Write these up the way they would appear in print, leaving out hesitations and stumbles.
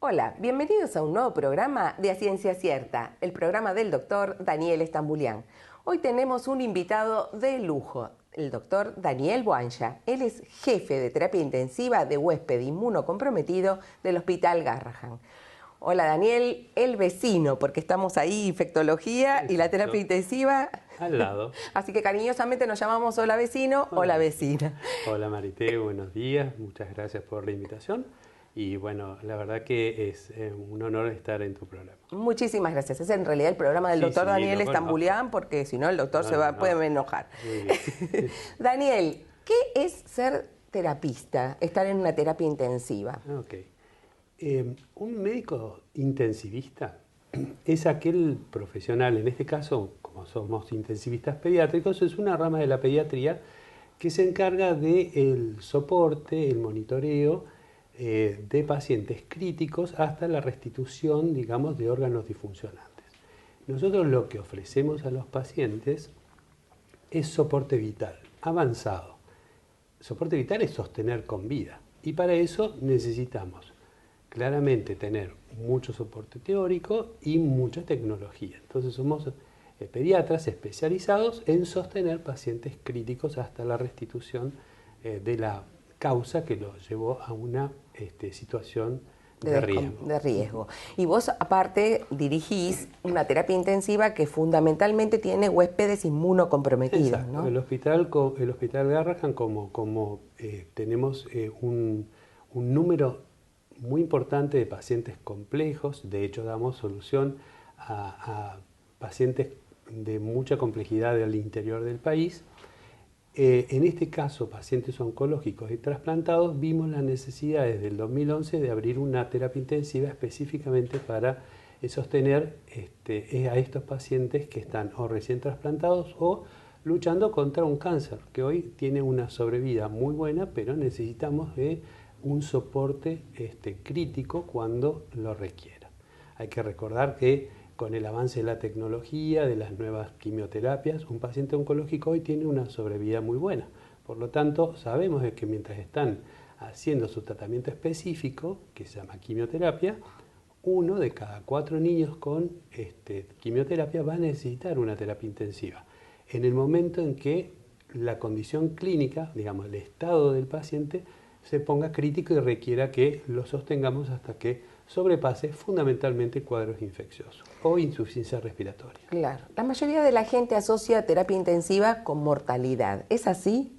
Hola, bienvenidos a un nuevo programa de A Ciencia Cierta, el programa del doctor Daniel Estambulián. Hoy tenemos un invitado de lujo, el doctor Daniel Boanja. Él es jefe de terapia intensiva de huésped inmunocomprometido del Hospital Garrahan. Hola Daniel, el vecino, porque estamos ahí, infectología. Exacto. Y la terapia intensiva al lado. Así que cariñosamente nos llamamos hola vecino, hola vecina. Hola Marité, buenos días, muchas gracias por la invitación. Y bueno, la verdad que es un honor estar en tu programa. Muchísimas gracias. Es en realidad el programa del doctor Daniel Estambulián, porque si no el doctor puede enojar. Muy bien. Daniel, ¿qué es ser terapista, estar en una terapia intensiva? Ok. Un médico intensivista es aquel profesional, en este caso, como somos intensivistas pediátricos, es una rama de la pediatría que se encarga del soporte, el monitoreo de pacientes críticos hasta la restitución, digamos, de órganos disfuncionantes. Nosotros lo que ofrecemos a los pacientes es soporte vital avanzado. Soporte vital es sostener con vida y para eso necesitamos claramente tener mucho soporte teórico y mucha tecnología. Entonces somos pediatras especializados en sostener pacientes críticos hasta la restitución de la causa que los llevó a una situación de riesgo. Y vos aparte dirigís una terapia intensiva que fundamentalmente tiene huéspedes inmunocomprometidos. Exacto. ¿No? El hospital Garrahan, como tenemos un número muy importante de pacientes complejos, de hecho damos solución a pacientes de mucha complejidad al interior del país. En este caso, pacientes oncológicos y trasplantados, vimos la necesidad desde el 2011 de abrir una terapia intensiva específicamente para sostener a estos pacientes que están o recién trasplantados o luchando contra un cáncer, que hoy tiene una sobrevida muy buena, pero necesitamos de un soporte crítico cuando lo requiera. Hay que recordar que con el avance de la tecnología, de las nuevas quimioterapias, un paciente oncológico hoy tiene una sobrevida muy buena. Por lo tanto, sabemos de que mientras están haciendo su tratamiento específico, que se llama quimioterapia, 1 de cada 4 niños con quimioterapia va a necesitar una terapia intensiva. En el momento en que la condición clínica, digamos, el estado del paciente, se ponga crítico y requiera que lo sostengamos hasta que sobrepase fundamentalmente cuadros infecciosos o insuficiencia respiratoria. Claro. La mayoría de la gente asocia terapia intensiva con mortalidad. ¿Es así?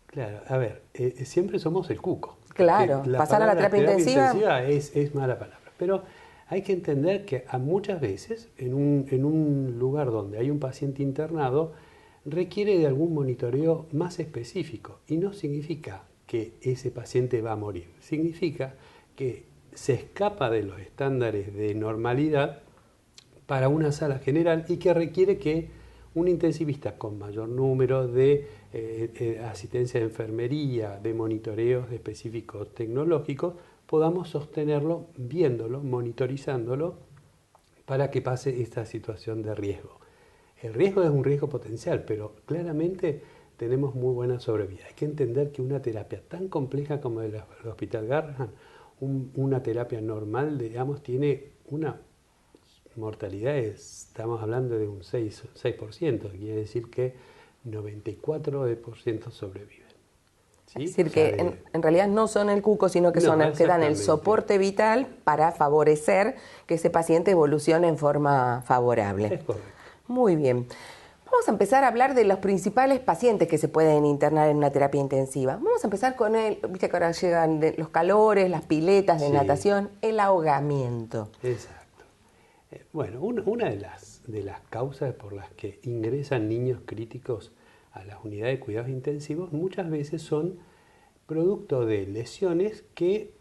Claro. A ver, siempre somos el cuco. Claro. Pasar a la terapia intensiva es mala palabra. Pero hay que entender que muchas veces en un lugar donde hay un paciente internado requiere de algún monitoreo más específico y no significa que ese paciente va a morir. Significa que se escapa de los estándares de normalidad para una sala general y que requiere que un intensivista con mayor número de asistencia de enfermería, de monitoreos específicos tecnológicos, podamos sostenerlo, viéndolo, monitorizándolo, para que pase esta situación de riesgo. El riesgo es un riesgo potencial, pero claramente tenemos muy buena sobrevida. Hay que entender que una terapia tan compleja como el Hospital Garrahan, una terapia normal, digamos, tiene una mortalidad, estamos hablando de un 6%, quiere decir que 94% sobreviven. ¿Sí? Es decir, que en realidad no son el cuco, sino que son los que dan el soporte vital para favorecer que ese paciente evolucione en forma favorable. Es correcto. Muy bien. Vamos a empezar a hablar de los principales pacientes que se pueden internar en una terapia intensiva. Vamos a empezar con viste que ahora llegan los calores, las piletas de natación, el ahogamiento. Exacto. Bueno, una de las causas por las que ingresan niños críticos a las unidades de cuidados intensivos muchas veces son producto de lesiones que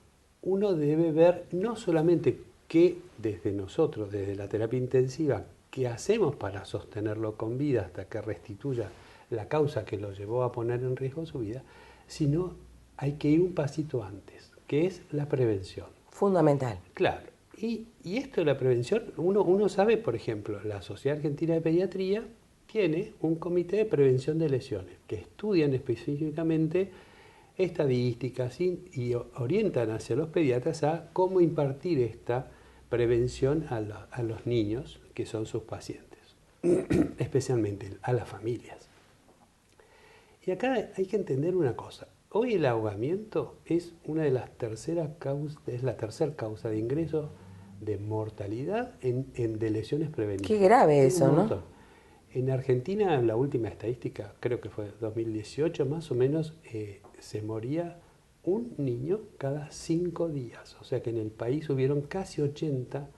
uno debe ver no solamente que desde nosotros, desde la terapia intensiva, qué hacemos para sostenerlo con vida hasta que restituya la causa que lo llevó a poner en riesgo su vida, sino hay que ir un pasito antes, que es la prevención. Fundamental. Claro. Y esto de la prevención, uno sabe, por ejemplo, la Sociedad Argentina de Pediatría tiene un comité de prevención de lesiones que estudian específicamente estadísticas y orientan hacia los pediatras a cómo impartir esta prevención a los niños que son sus pacientes, especialmente a las familias. Y acá hay que entender una cosa. Hoy el ahogamiento es una de las tercera causa de ingreso de mortalidad de lesiones prevenibles. Qué grave eso, ¿no? En Argentina, la última estadística, creo que fue 2018, más o menos, se moría un niño cada 5 días. O sea que en el país hubieron casi 80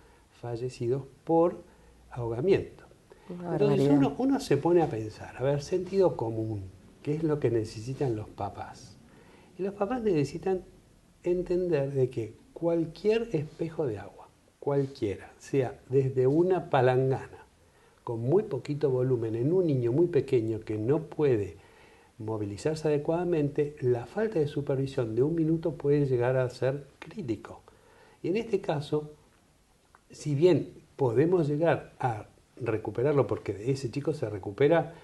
fallecidos por ahogamiento. Entonces uno se pone a pensar, a ver, sentido común, ¿qué es lo que necesitan los papás? Y los papás necesitan entender de que cualquier espejo de agua, cualquiera, sea desde una palangana, con muy poquito volumen, en un niño muy pequeño que no puede movilizarse adecuadamente, la falta de supervisión de 1 minuto puede llegar a ser crítico. Y en este caso, si bien podemos llegar a recuperarlo, porque ese chico se recupera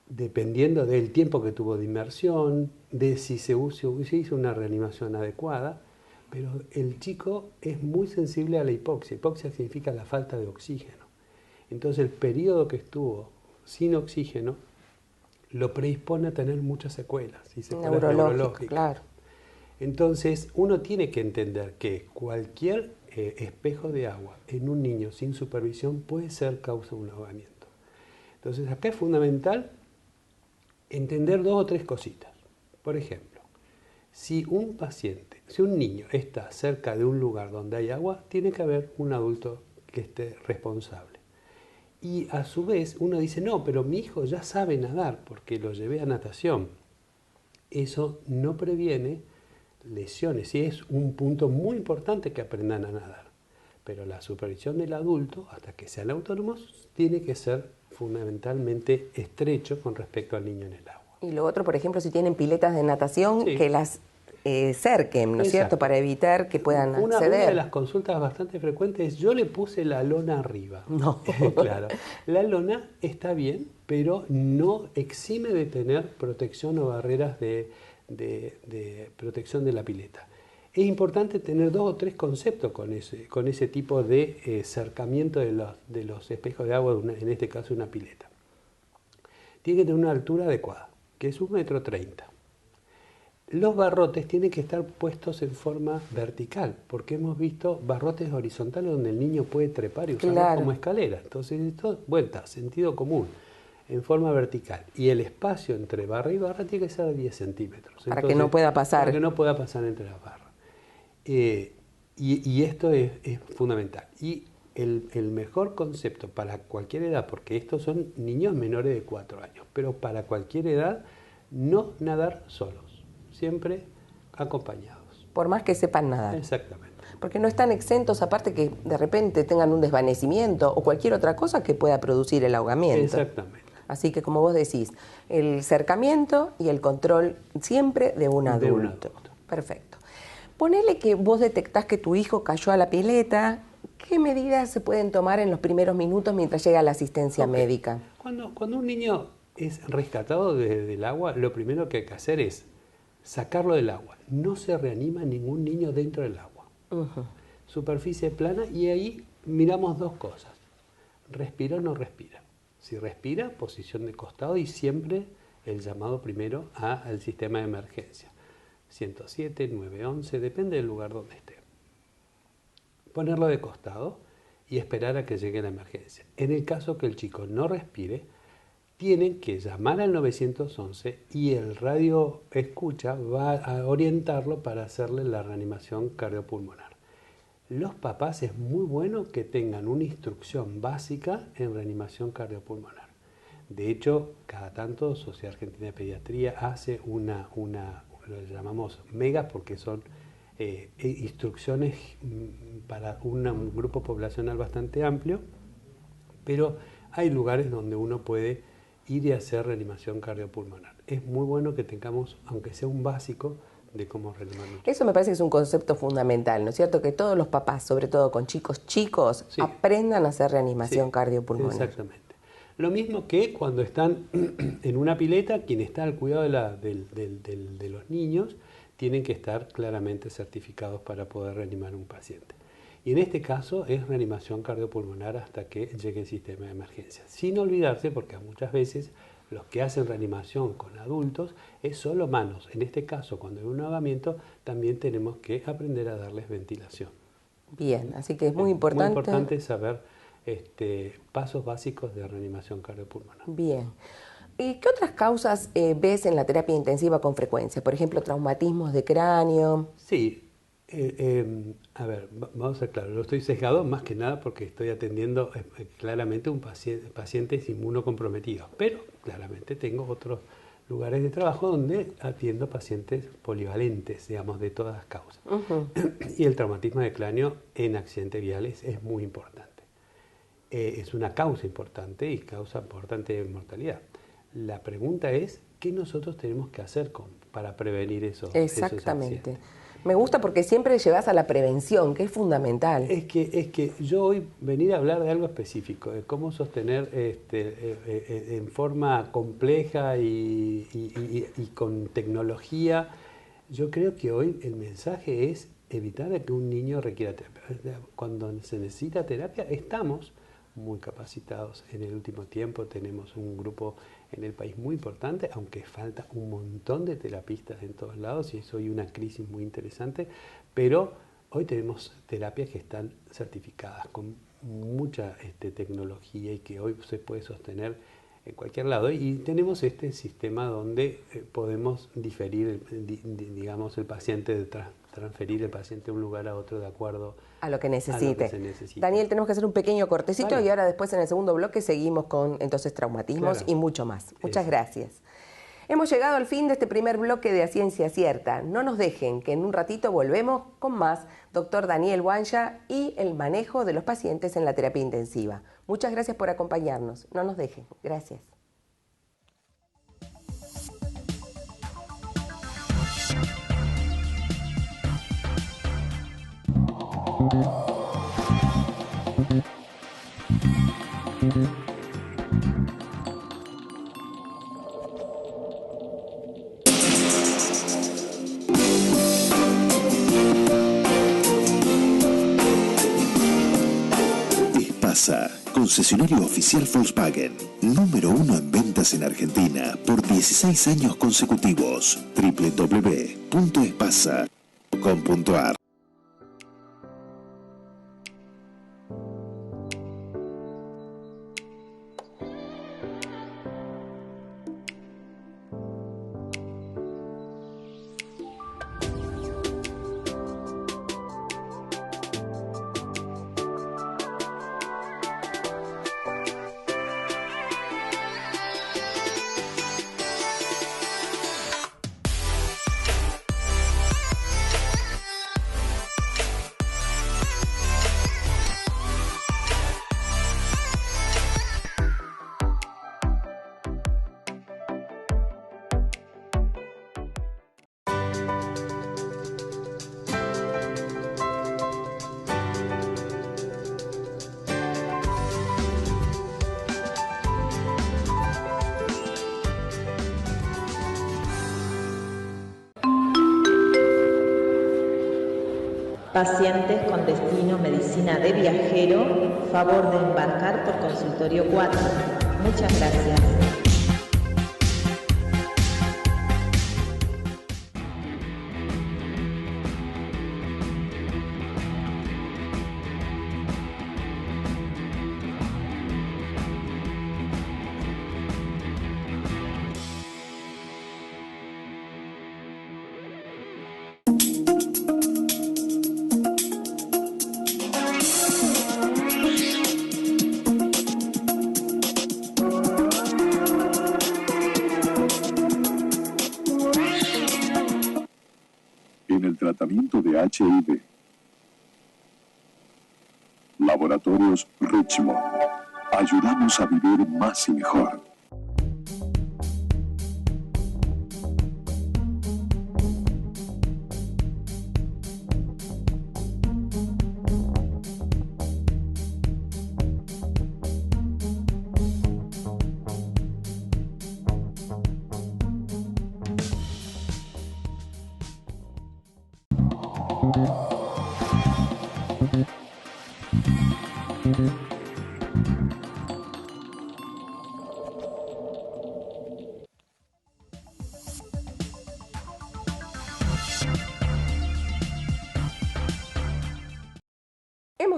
dependiendo del tiempo que tuvo de inmersión, de si se hizo una reanimación adecuada, pero el chico es muy sensible a la hipoxia. Hipoxia significa la falta de oxígeno. Entonces el periodo que estuvo sin oxígeno lo predispone a tener muchas secuelas y secuelas neurológicas. Claro. Entonces uno tiene que entender que cualquier espejo de agua en un niño sin supervisión puede ser causa de un ahogamiento. Entonces acá es fundamental entender 2 o 3 cositas. Por ejemplo, si un niño está cerca de un lugar donde hay agua, tiene que haber un adulto que esté responsable. Y a su vez uno dice, no, pero mi hijo ya sabe nadar porque lo llevé a natación. Eso no previene lesiones y es un punto muy importante que aprendan a nadar. Pero la supervisión del adulto, hasta que sean autónomos, tiene que ser fundamentalmente estrecho con respecto al niño en el agua. Y lo otro, por ejemplo, si tienen piletas de natación, sí, que las cerquen, ¿no es cierto?, para evitar que puedan acceder. Una de las consultas bastante frecuentes es, yo le puse la lona arriba. No. Claro, la lona está bien, pero no exime de tener protección o barreras de protección de la pileta. Es importante tener 2 o 3 conceptos con ese tipo de cercamiento de los espejos de agua, en este caso una pileta. Tiene que tener una altura adecuada, que es 1,30 m. Los barrotes tienen que estar puestos en forma vertical, porque hemos visto barrotes horizontales donde el niño puede trepar y usarlos como escalera. Entonces, esto, vuelta, sentido común, en forma vertical. Y el espacio entre barra y barra tiene que ser de 10 centímetros. Para que no pueda pasar. Para que no pueda pasar entre las barras. Y esto es fundamental. Y el mejor concepto para cualquier edad, porque estos son niños menores de 4 años, pero para cualquier edad, no nadar solos. Siempre acompañados. Por más que sepan nadar. Exactamente. Porque no están exentos, aparte que de repente tengan un desvanecimiento o cualquier otra cosa que pueda producir el ahogamiento. Exactamente. Así que, como vos decís, el cercamiento y el control siempre de un adulto. Perfecto. Ponele que vos detectás que tu hijo cayó a la pileta. ¿Qué medidas se pueden tomar en los primeros minutos mientras llega la asistencia médica? Cuando un niño es rescatado del agua, lo primero que hay que hacer es sacarlo del agua. No se reanima ningún niño dentro del agua. Superficie plana, y ahí miramos 2 cosas. ¿Respira o no respira? Si respira, posición de costado y siempre el llamado primero al sistema de emergencia. 107, 911, depende del lugar donde esté. Ponerlo de costado y esperar a que llegue la emergencia. En el caso que el chico no respire, tienen que llamar al 911 y el radio escucha va a orientarlo para hacerle la reanimación cardiopulmonar. Los papás es muy bueno que tengan una instrucción básica en reanimación cardiopulmonar. De hecho, cada tanto Sociedad Argentina de Pediatría hace lo llamamos megas porque son instrucciones para un grupo poblacional bastante amplio, pero hay lugares donde uno puede ir y hacer reanimación cardiopulmonar. Es muy bueno que tengamos, aunque sea un básico, de cómo reanimar. Eso me parece que es un concepto fundamental, ¿no es cierto? Que todos los papás, sobre todo con chicos, sí, aprendan a hacer reanimación cardiopulmonar. Exactamente. Lo mismo que cuando están en una pileta, quien está al cuidado de los niños tienen que estar claramente certificados para poder reanimar a un paciente. Y en este caso es reanimación cardiopulmonar hasta que llegue el sistema de emergencia. Sin olvidarse, porque muchas veces los que hacen reanimación con adultos es solo manos. En este caso, cuando hay un ahogamiento, también tenemos que aprender a darles ventilación. Bien, así que es muy importante. Muy importante saber pasos básicos de reanimación cardiopulmonar. Bien. ¿Y qué otras causas ves en la terapia intensiva con frecuencia? Por ejemplo, traumatismos de cráneo. Sí. A ver, vamos a ser claros, yo estoy sesgado más que nada porque estoy atendiendo claramente pacientes inmunocomprometidos, pero claramente tengo otros lugares de trabajo donde atiendo pacientes polivalentes, digamos, de todas las causas. Y el traumatismo de cráneo en accidentes viales es muy importante. Es una causa importante y causa importante de mortalidad. La pregunta es, ¿qué nosotros tenemos que hacer para prevenir esos accidentes? Me gusta porque siempre llevas a la prevención, que es fundamental. Es que yo hoy venir a hablar de algo específico, de cómo sostener en forma compleja y con tecnología. Yo creo que hoy el mensaje es evitar que un niño requiera terapia. Cuando se necesita terapia, estamos muy capacitados. En el último tiempo tenemos un grupo en el país muy importante, aunque falta un montón de terapistas en todos lados y eso hay una crisis muy interesante, pero hoy tenemos terapias que están certificadas con mucha tecnología y que hoy se puede sostener en cualquier lado, y tenemos este sistema donde podemos diferir, digamos, el paciente, transferir el paciente de un lugar a otro de acuerdo a lo que necesite. se necesite. Daniel, tenemos que hacer un pequeño cortecito y ahora después en el segundo bloque seguimos con entonces traumatismos y mucho más. Muchas gracias. Hemos llegado al fin de este primer bloque de A Ciencia Cierta. No nos dejen, que en un ratito volvemos con más doctor Daniel Buanja y el manejo de los pacientes en la terapia intensiva. Muchas gracias por acompañarnos. No nos dejen. Gracias. Espasa, concesionario oficial Volkswagen, número 1 en ventas en Argentina por 16 años consecutivos. www.espasa.com.ar. Pacientes con destino medicina de viajero, favor de embarcar por consultorio 4. Muchas gracias. En el tratamiento de HIV. Laboratorios Richmond. Ayudamos a vivir más y mejor. Hemos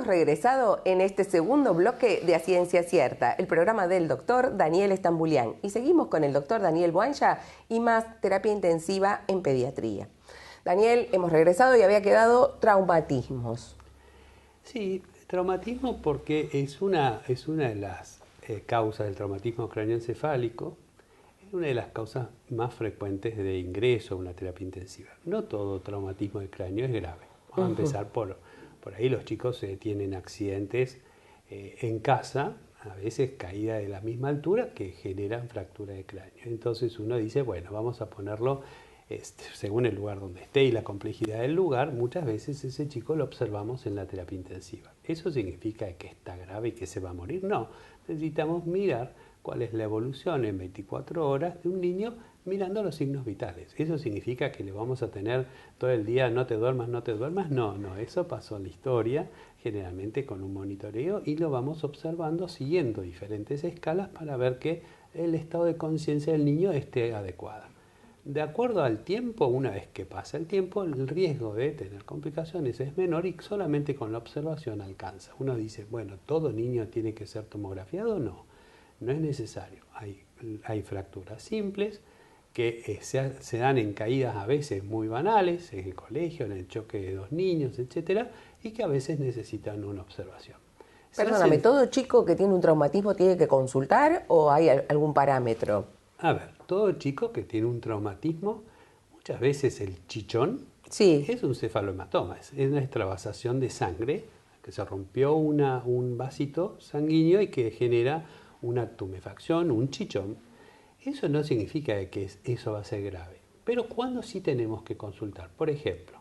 regresado en este segundo bloque de A Ciencia Cierta, el programa del doctor Daniel Estambulián. Y seguimos con el doctor Daniel Boanja y más terapia intensiva en pediatría. Daniel, hemos regresado y había quedado traumatismos. Sí, traumatismo porque es una de las causas del traumatismo craneoencefálico, es una de las causas más frecuentes de ingreso a una terapia intensiva. No todo traumatismo de cráneo es grave. Vamos a empezar por ahí. Los chicos tienen accidentes en casa, a veces caída de la misma altura, que generan fractura de cráneo. Entonces uno dice, bueno, vamos a ponerlo según el lugar donde esté y la complejidad del lugar. Muchas veces ese chico lo observamos en la terapia intensiva. ¿Eso significa que está grave y que se va a morir? No, necesitamos mirar cuál es la evolución en 24 horas de un niño mirando los signos vitales. ¿Eso significa que le vamos a tener todo el día no te duermas, no te duermas? No, eso pasó en la historia, generalmente con un monitoreo, y lo vamos observando siguiendo diferentes escalas para ver que el estado de conciencia del niño esté adecuado. De acuerdo al tiempo, una vez que pasa el tiempo, el riesgo de tener complicaciones es menor y solamente con la observación alcanza. Uno dice, bueno, ¿todo niño tiene que ser tomografiado? No, no es necesario. Hay fracturas simples que se dan en caídas a veces muy banales, en el colegio, en el choque de dos niños, etcétera, y que a veces necesitan una observación. Perdóname, ¿todo chico que tiene un traumatismo tiene que consultar o hay algún parámetro? A ver, todo chico que tiene un traumatismo, muchas veces el chichón Sí. es un cefalohematoma, es una extravasación de sangre, que se rompió un vasito sanguíneo y que genera una tumefacción, un chichón. Eso no significa que eso va a ser grave, pero ¿cuándo sí tenemos que consultar? Por ejemplo,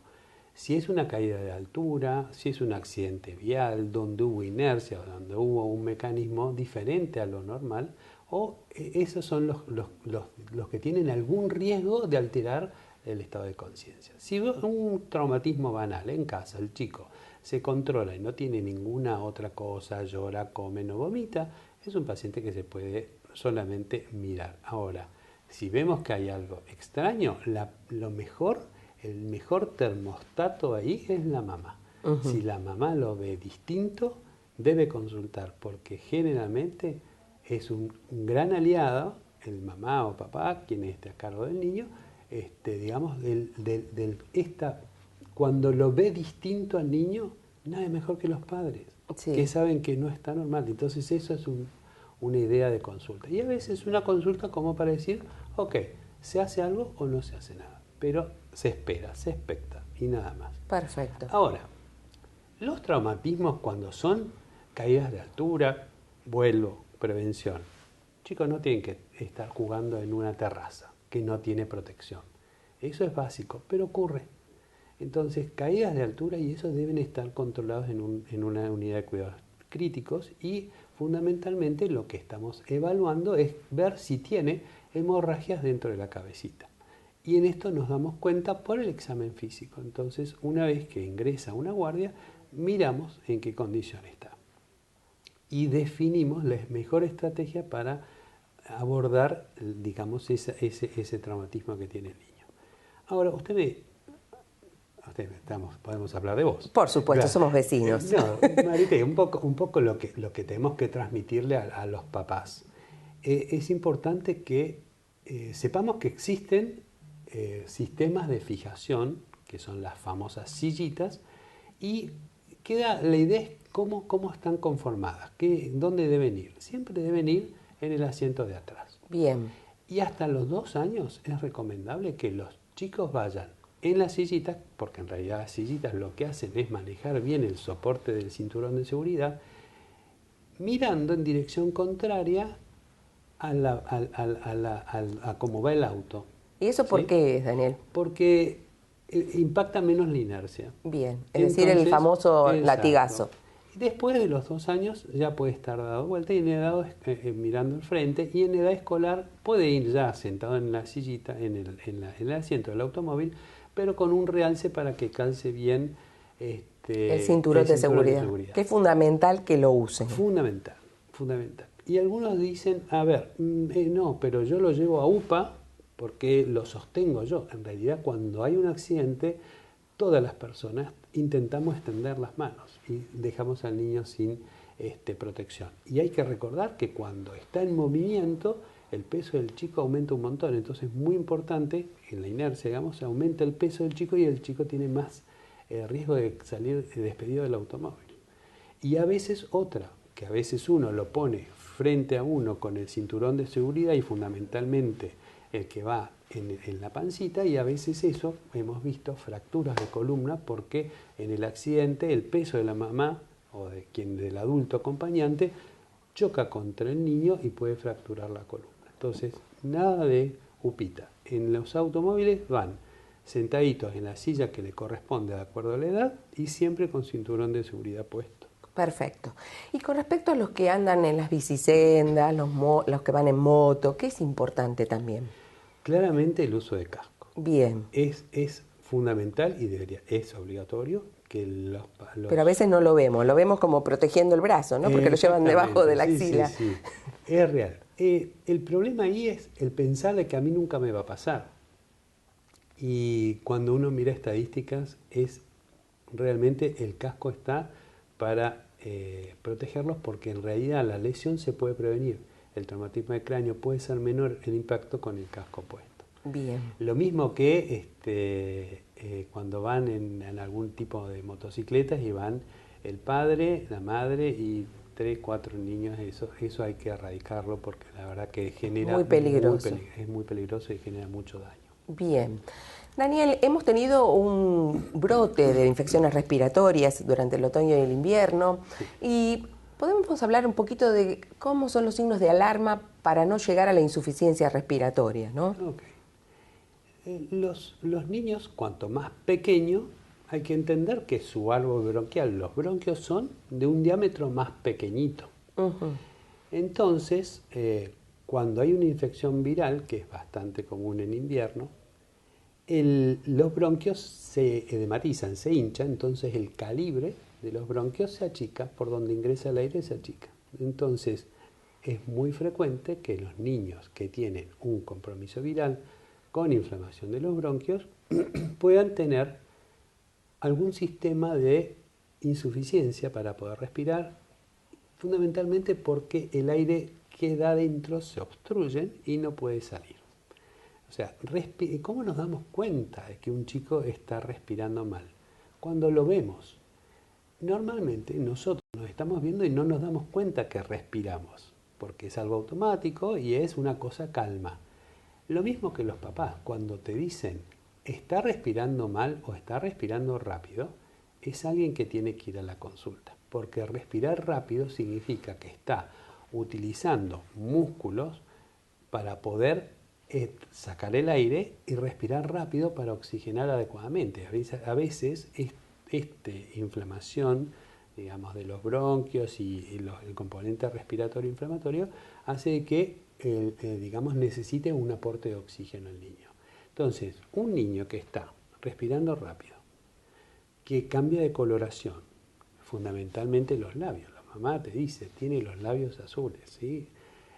si es una caída de altura, si es un accidente vial, donde hubo inercia o donde hubo un mecanismo diferente a lo normal, o esos son los que tienen algún riesgo de alterar el estado de conciencia. Si un traumatismo banal en casa, el chico se controla y no tiene ninguna otra cosa, llora, come, no vomita, es un paciente que se puede solamente mirar. Ahora, si vemos que hay algo extraño, el mejor termostato ahí es la mamá. Si la mamá lo ve distinto, debe consultar, porque generalmente es un gran aliado, el mamá o papá, quien esté a cargo del niño, digamos, cuando lo ve distinto al niño, nada mejor que los padres, Sí. que saben que no está normal. Entonces eso es una idea de consulta. Y a veces una consulta como para decir, ok, ¿se hace algo o no se hace nada? Pero se espera, se expecta y nada más. Perfecto. Ahora, los traumatismos cuando son caídas de altura, vuelo, prevención. Chicos no tienen que estar jugando en una terraza que no tiene protección. Eso es básico, pero ocurre. Entonces, caídas de altura y eso deben estar controlados en una unidad de cuidados críticos, y fundamentalmente lo que estamos evaluando es ver si tiene hemorragias dentro de la cabecita. Y en esto nos damos cuenta por el examen físico. Entonces, una vez que ingresa a una guardia, miramos en qué condición está. Y definimos la mejor estrategia para abordar, digamos, ese traumatismo que tiene el niño. Ahora, podemos hablar de vos. Por supuesto, Claro. somos vecinos. No, Marita, un poco lo que tenemos que transmitirle a los papás. Es importante que sepamos que existen sistemas de fijación, que son las famosas sillitas, y la idea es cómo están conformadas, dónde deben ir. Siempre deben ir en el asiento de atrás. Bien. Y hasta los 2 años es recomendable que los chicos vayan en las sillitas, porque en realidad las sillitas lo que hacen es manejar bien el soporte del cinturón de seguridad, mirando en dirección contraria a cómo va el auto. ¿Y eso por ¿Sí? qué es, Daniel? Porque impacta menos la inercia. Bien, es decir, el famoso exacto. latigazo. Y después de los 2 años ya puede estar dado vuelta y en edad mirando el frente, y en edad escolar puede ir ya sentado en la sillita, en el asiento del automóvil, pero con un realce para que calce bien el cinturón de seguridad, que es fundamental que lo usen. Fundamental, fundamental. Y algunos dicen, a ver, no, pero yo lo llevo a UPA porque lo sostengo yo. En realidad, cuando hay un accidente, todas las personas intentamos extender las manos y dejamos al niño sin protección. Y hay que recordar que cuando está en movimiento, el peso del chico aumenta un montón. Entonces es muy importante, en la inercia, digamos, se aumenta el peso del chico y el chico tiene más riesgo de salir despedido del automóvil. Y a veces que a veces uno lo pone frente a uno con el cinturón de seguridad y fundamentalmente el que va en la pancita, y a veces eso hemos visto fracturas de columna porque en el accidente el peso de la mamá o del adulto acompañante choca contra el niño y puede fracturar la columna. Entonces, nada de upita. En los automóviles van sentaditos en la silla que le corresponde de acuerdo a la edad y siempre con cinturón de seguridad puesto. Perfecto. Y con respecto a los que andan en las bicisendas, los que van en moto, ¿qué es importante también? Claramente el uso de casco. Bien. Es fundamental y es obligatorio que los... Pero a veces no lo vemos como protegiendo el brazo, ¿no? Porque lo llevan debajo de la axila. Sí. Es real. El problema ahí es el pensar de que a mí nunca me va a pasar. Y cuando uno mira estadísticas, realmente el casco está para protegerlos porque en realidad la lesión se puede prevenir. El traumatismo de cráneo puede ser menor el impacto con el casco puesto. Bien. Lo mismo que cuando van en algún tipo de motocicletas y van el padre, la madre y 3, 4 niños, eso hay que erradicarlo porque la verdad que genera... Muy peligroso. Es muy peligroso y genera mucho daño. Bien. Daniel, hemos tenido un brote de infecciones respiratorias durante el otoño y el invierno, sí. Y podemos hablar un poquito de cómo son los signos de alarma para no llegar a la insuficiencia respiratoria, ¿no? Okay. Los niños, cuanto más pequeño, hay que entender que su árbol bronquial, los bronquios son de un diámetro más pequeñito. Uh-huh. Entonces, cuando hay una infección viral, que es bastante común en invierno, los bronquios se edematizan, se hinchan, entonces el calibre de los bronquios se achica, por donde ingresa el aire se achica. Entonces, es muy frecuente que los niños que tienen un compromiso viral con inflamación de los bronquios puedan tener algún sistema de insuficiencia para poder respirar, fundamentalmente porque el aire que da adentro se obstruye y no puede salir. O sea, ¿cómo nos damos cuenta de que un chico está respirando mal? Cuando lo vemos. Normalmente nosotros nos estamos viendo y no nos damos cuenta que respiramos, porque es algo automático y es una cosa calma. Lo mismo que los papás, cuando te dicen, está respirando mal o está respirando rápido, es alguien que tiene que ir a la consulta, porque respirar rápido significa que está utilizando músculos para poder sacar el aire y respirar rápido para oxigenar adecuadamente. A veces esta inflamación, digamos, de los bronquios y el componente respiratorio inflamatorio hace que, digamos, necesite un aporte de oxígeno al niño. Entonces, un niño que está respirando rápido, que cambia de coloración, fundamentalmente los labios. La mamá te dice, tiene los labios azules, ¿sí?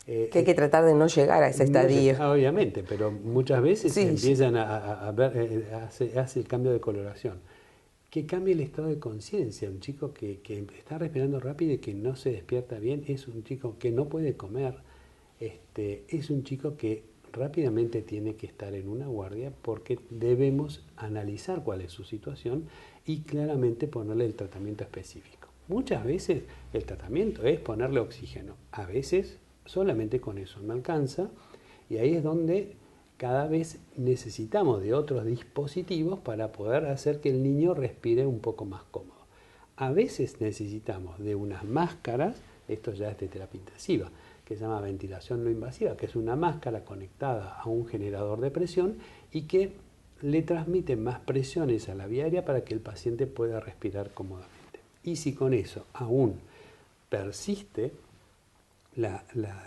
Que hay que tratar de no llegar a ese estadio. Obviamente, pero muchas veces empiezan a ver, hace el cambio de coloración. Que cambie el estado de conciencia. Un chico que está respirando rápido y que no se despierta bien es un chico que no puede comer, es un chico que rápidamente tiene que estar en una guardia porque debemos analizar cuál es su situación y claramente ponerle el tratamiento específico. Muchas veces el tratamiento es ponerle oxígeno, a veces solamente con eso no alcanza y ahí es donde cada vez necesitamos de otros dispositivos para poder hacer que el niño respire un poco más cómodo. A veces necesitamos de unas máscaras, esto ya es de terapia intensiva, que se llama ventilación no invasiva, que es una máscara conectada a un generador de presión y que le transmite más presiones a la vía aérea para que el paciente pueda respirar cómodamente. Y si con eso aún persiste la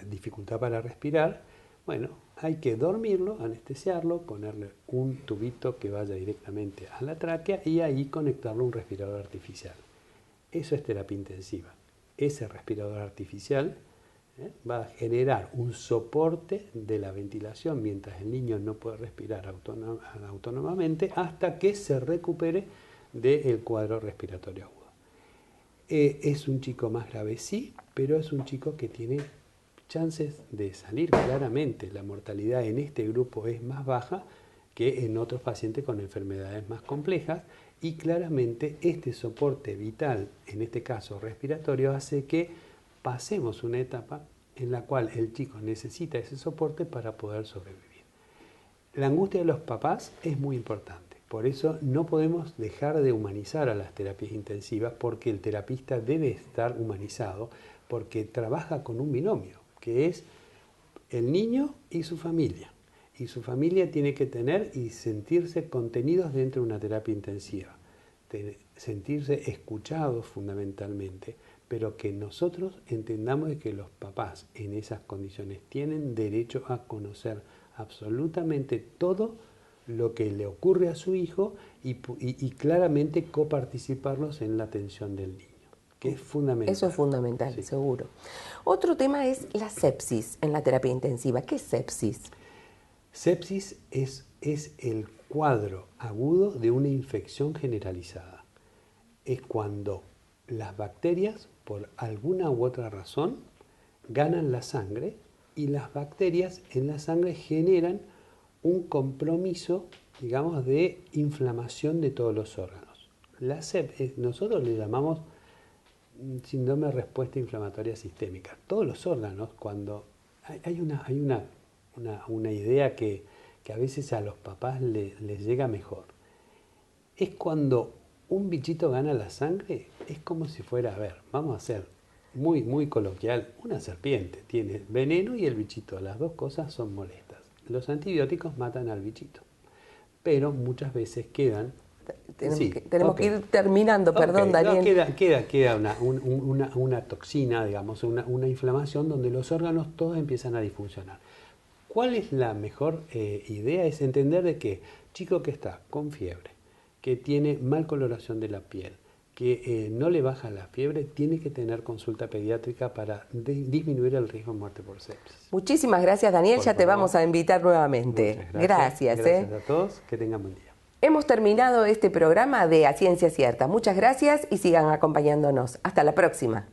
dificultad para respirar, bueno, hay que dormirlo, anestesiarlo, ponerle un tubito que vaya directamente a la tráquea y ahí conectarlo a un respirador artificial. Eso es terapia intensiva. Ese respirador artificial va a generar un soporte de la ventilación mientras el niño no puede respirar autónomamente hasta que se recupere del cuadro respiratorio agudo. Es un chico más grave, sí, pero es un chico que tiene chances de salir claramente. La mortalidad en este grupo es más baja que en otros pacientes con enfermedades más complejas y claramente este soporte vital, en este caso respiratorio, hace que pasemos una etapa en la cual el chico necesita ese soporte para poder sobrevivir. La angustia de los papás es muy importante. Por eso no podemos dejar de humanizar a las terapias intensivas porque el terapista debe estar humanizado porque trabaja con un binomio, que es el niño y su familia. Y su familia tiene que tener y sentirse contenidos dentro de una terapia intensiva, sentirse escuchados fundamentalmente, pero que nosotros entendamos que los papás en esas condiciones tienen derecho a conocer absolutamente todo lo que le ocurre a su hijo y claramente coparticiparlos en la atención del niño, que es fundamental. Eso es fundamental, sí. Seguro. Otro tema es la sepsis en la terapia intensiva. ¿Qué es sepsis? Sepsis es el cuadro agudo de una infección generalizada. Es cuando las bacterias, por alguna u otra razón, ganan la sangre y las bacterias en la sangre generan un compromiso, digamos, de inflamación de todos los órganos. La sepsis, nosotros le llamamos síndrome de respuesta inflamatoria sistémica. Todos los órganos, cuando hay una idea que a veces a los papás les llega mejor, es cuando un bichito gana la sangre, es como si fuera, a ver, vamos a hacer muy, muy coloquial, una serpiente tiene veneno y el bichito, las dos cosas son molestas. Los antibióticos matan al bichito, pero muchas veces quedan... Tenemos que ir terminando, perdón, Daniel. No, queda una toxina, digamos, una inflamación donde los órganos todos empiezan a disfuncionar. ¿Cuál es la mejor idea? Es entender de que chico que está con fiebre, que tiene mal coloración de la piel, que no le baja la fiebre, tiene que tener consulta pediátrica para disminuir el riesgo de muerte por sepsis. Muchísimas gracias, Daniel. Ya te vamos a invitar nuevamente. Gracias. Gracias a todos. Que tengan buen día. Hemos terminado este programa de A Ciencia Cierta. Muchas gracias y sigan acompañándonos. Hasta la próxima.